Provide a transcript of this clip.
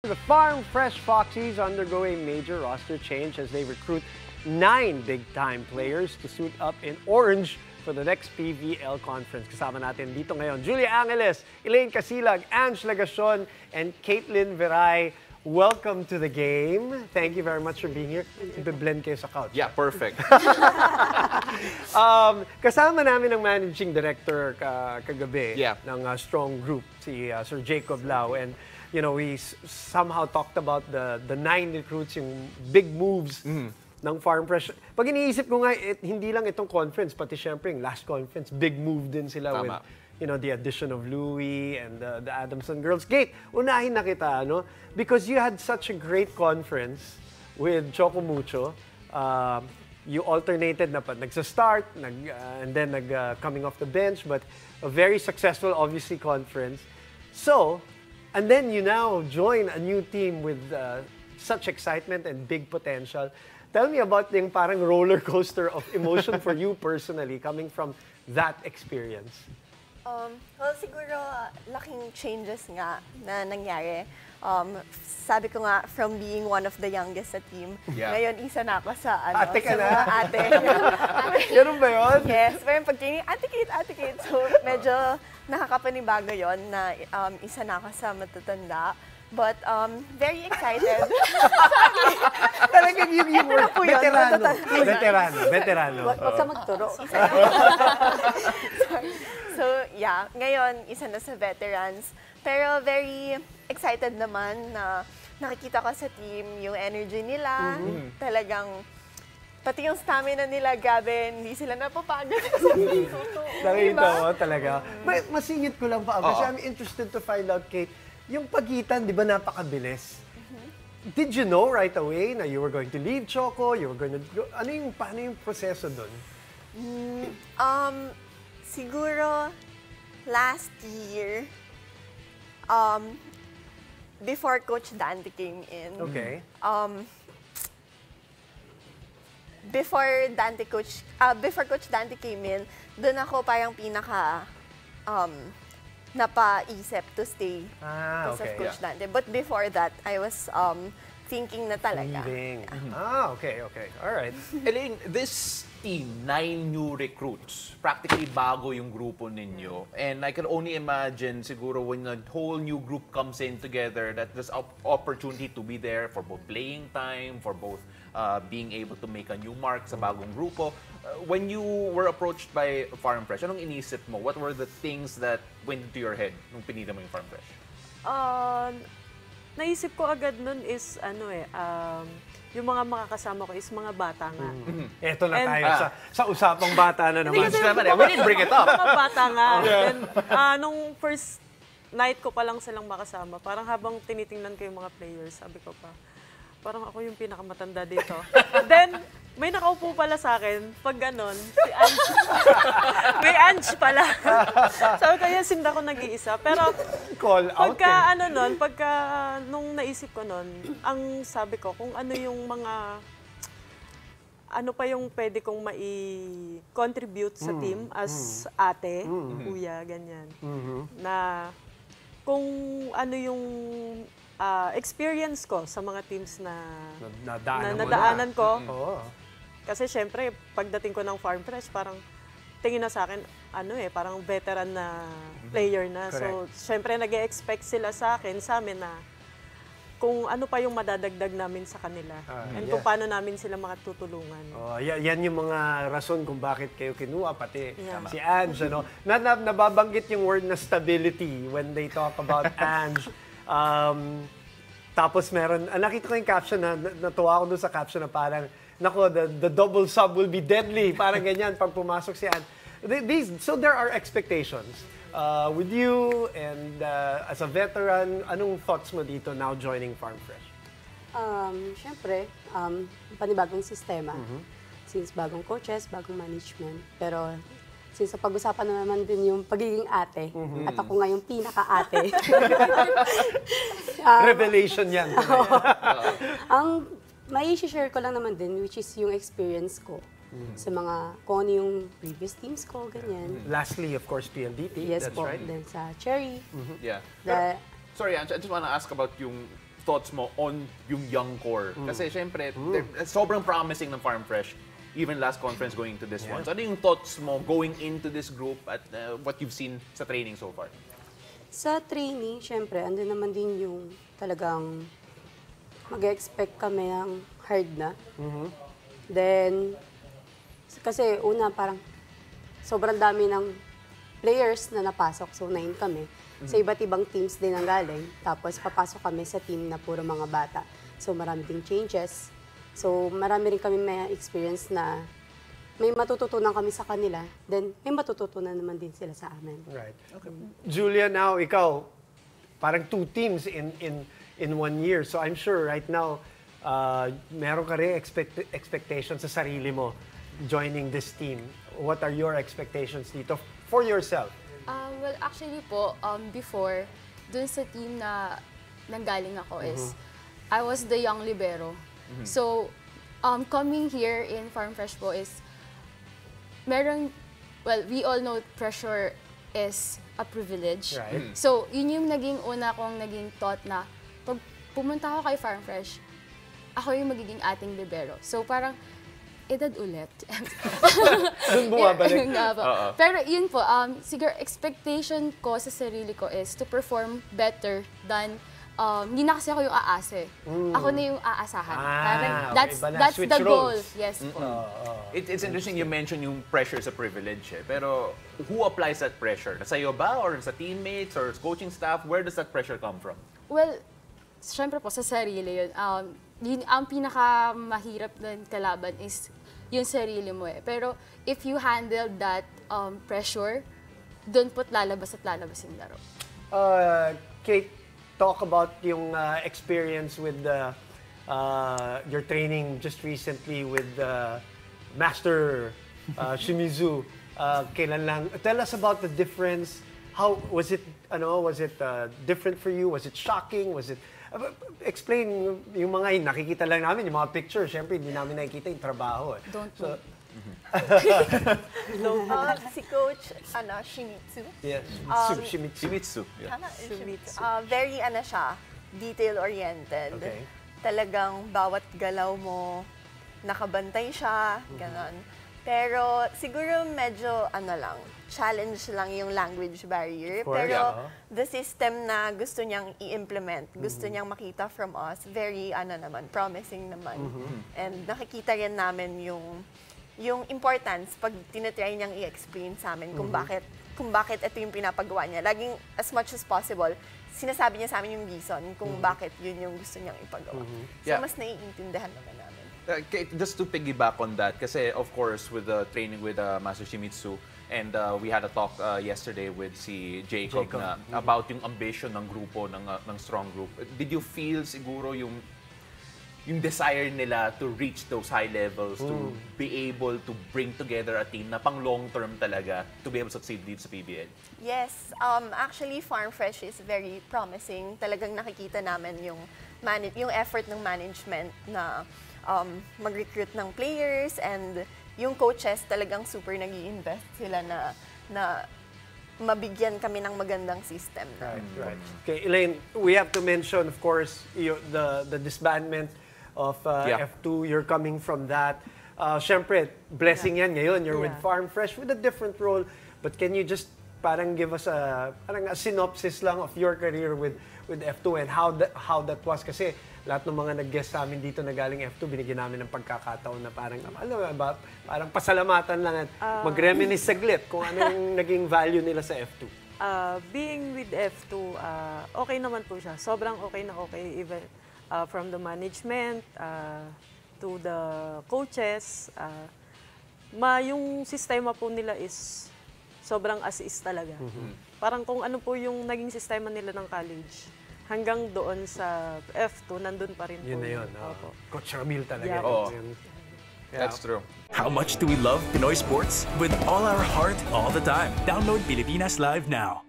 The Farm Fresh Foxies undergo a major roster change as they recruit 9 big-time players to suit up in orange for the next PVL conference. Kasama natin dito ngayon, Julia Angeles, Elaine Casilag, Ange Lagacion, and Caitlin Veray. Welcome to the game. Thank you very much for being here. Ibe-blend kayo sa couch. Yeah, perfect. Kasama namin ang managing director kagabi ng Strong Group, si Sir Jacob Lau. And you know, we somehow talked about the 9 recruits, yung big moves ng Farm Fresh. Pag iniisip ko nga, hindi lang itong conference, pati syempre yung last conference, big move din sila with, you know, the addition of Louie and the Adamson girls. Kate, unahin na kita, no? Because you had such a great conference with Choco Mucho. You alternated na nagsa-start, and then coming off the bench, but a very successful, obviously, conference. So, and then you now join a new team with such excitement and big potential. Tell me about yung parang roller coaster of emotion for you personally coming from that experience. Well, siguro laking changes nga na nangyari. Sabi ko nga, from being one of the youngest sa team, ngayon isa na ako sa ate ka sa na? mga ate. Ganun ba yun? Yes, pero pag training, ate Kate. So medyo nakakapanibago yon na isa na ako sa matatanda. But very excited. Talagang yung word, veterano. Huwag ka magturo. So yeah, ngayon isa na sa veterans. Pero very excited naman na nakikita ko sa team yung energy nila. Talagang pati yung stamina nila, grabe, hindi sila napapagod. Nakita mo talaga. Masingit ko lang pa ako kasi I'm interested to find out, Kate, yung pagitan, di ba napakabilis? Did you know right away na you were going to leave Choco? You were going to go, paano yung proseso doon? Siguro last year, before Coach Dante came in. Okay. Before Coach Dante came in, doon ako parang pinaka napaisip to stay because of Coach Dante. But before that, I was thinking na talaga. Okay. All right. Elaine, this team, 9 new recruits, practically bago yung grupo ninyo. And I can only imagine, siguro, when a whole new group comes in together, that there's opportunity to be there for both playing time, for both being able to make a new mark sa bagong grupo. When you were approached by Farm Fresh, anong inisip mo? What were the things that went into your head nung pinili mo yung Farm Fresh? Naisip ko agad nun is, yung mga makakasama ko is mga bata nga. Eto na tayo sa usapang bata na naman. We didn't bring it up. Mga bata nga. Then, nung first night ko pa lang silang makasama, parang habang tinitingnan ko yung mga players, sabi ko pa, parang ako yung pinakamatanda dito. Then, may nakaupo pala sa akin, pag ganon, si Ange. May Ange pala. Sabi ko, yes, hindi ako nag-iisa. Pero, pagka nung naisip ko nun, ang sabi ko, kung ano yung mga, ano pa yung pwede kong mai-contribute sa team as ate, kuya, ganyan. Na, kung ano yung experience ko sa mga teams na nadaanan ko. Kasi syempre, pagdating ko ng Farm Fresh, parang tingin na sa akin, parang veteran na player na. So, syempre, nag-e-expect sila sa akin, sa amin na kung ano pa yung madadagdag namin sa kanila. And kung paano namin sila makatutulungan. Yan yung mga rason kung bakit kayo kinuha, pati si Ange. Nababanggit yung word na stability when they talk about Ange. Tapos meron, nakita ko yung caption natuwa ako doon sa caption na parang, nako, the double sub will be deadly. Parang ganyan pag pumasok si Anne. So there are expectations. With you and as a veteran, anong thoughts mo dito now joining Farm Fresh? Siyempre, panibagong sistema. Since bagong coaches, bagong management. Pero since pag-usapan na naman din yung pagiging ate, at ako nga yung pinaka-ate. Revelation yan. Ang may share ko lang naman din, which is yung experience ko sa mga, kung ano yung previous teams ko, ganyan. Lastly, of course, PLDT. Yes that's po, right. then sa Cherry. Yeah. The, Sorry, Ange, I just want to ask about yung thoughts mo on yung young core? Kasi syempre, sobrang promising ng Farm Fresh. Even last conference going into this one. So ano yung thoughts mo going into this group at what you've seen sa training so far? Sa training, syempre, andun naman din yung talagang mag-expect kami ng hard na. Then, kasi una parang sobrang dami ng players na napasok. So, 9 kami. Sa iba't ibang teams din ang galing. Tapos, papasok kami sa team na puro mga bata. So, marami ding changes. So, marami rin kami may experience na may matututunan kami sa kanila, then may matututunan naman din sila sa amin. Right. Okay. Julia, now ikaw, parang 2 teams in 1 year. So I'm sure right now, meron ka rin expectations sa sarili mo joining this team. What are your expectations dito for yourself? Well, actually po, before, dun sa team na nanggaling ako is, I was the young libero. So, coming here in Farm Fresh po is, we all know pressure is a privilege. Right. So, yun yung naging una kong naging thought na, pag pumunta ako kay Farm Fresh, ako yung magiging ating libero. So, parang, edad ulit. Doon bumabalik. Pero yun po, siguro expectation ko sa sarili ko is to perform better than hindi na kasi ako yung aase. Ako na yung aasahan. Parang that's the goal. Yes po. It's interesting you mentioned yung pressure sa privilege. Pero who applies that pressure? Sa'yo ba? Or sa teammates? Or coaching staff? Where does that pressure come from? Well, syempre po, sa sarili yun. Ang pinakamahirap na kalaban is yung sarili mo eh. Pero if you handle that pressure, doon po't lalabas yung laro. Kate, talk about yung experience with your training just recently with Master Shimizu. Kailan lang? Tell us about the difference. How was it? Was it different for you? Was it shocking? Was it? Explain yung mga nakikita lang namin, yung mga pictures. Siyempre, hindi namin nakikita yung trabaho. Don't Si Coach Shimizu. Yes, Shimizu. Tama, Shimizu. Very siya, detail-oriented. Okay. Talagang bawat galaw mo, nakabantay siya, ganon. Pero siguro medyo challenge lang yung language barrier. Pero the system na gusto niyang i-implement, gusto niyang makita from us, very promising naman. And nakikita rin namin yung importance pag tinatry niyang i-explain sa amin kung bakit ito yung pinapagawa niya. Laging as much as possible, sinasabi niya sa amin yung reason kung bakit yun yung gusto niyang ipagawa. So mas naiintindihan naman namin. Just to piggyback on that, kasi of course with the training with Master Shimizu, and we had a talk yesterday with si Jacob. Na about yung ambition ng grupo, ng Strong Group. Did you feel siguro yung desire nila to reach those high levels, to be able to bring together a team na pang long term talaga to be able to succeed dito sa PBL? Yes, actually Farm Fresh is very promising. Talagang nakikita namin yung effort ng management na mag-recruit ng players, and yung coaches talagang super nag-i-invest sila na mabigyan kami ng magandang system. Right. Okay, Elaine, we have to mention, of course, the disbandment of F2. You're coming from that. Siyempre, blessing yan ngayon. You're with Farm Fresh with a different role. But can you just parang give us a synopsis lang of your career with F2 and how that was? Kasi lahat ng mga nag-guest sa amin dito na galing F2, binigyan namin ng pagkakataon na parang, parang pasalamatan lang at mag-reminisce saglit kung ano yung naging value nila sa F2. Being with F2, okay naman po siya. Sobrang okay na okay. Even from the management to the coaches, yung sistema po nila is sobrang as-is talaga. Parang kung ano po yung naging sistema nila ng college, hanggang doon sa F2, nandun pa rin po. Yun na yun. Coach Ramil talaga. That's true. How much do we love Pinoy sports? With all our heart, all the time. Download Pilipinas Live now.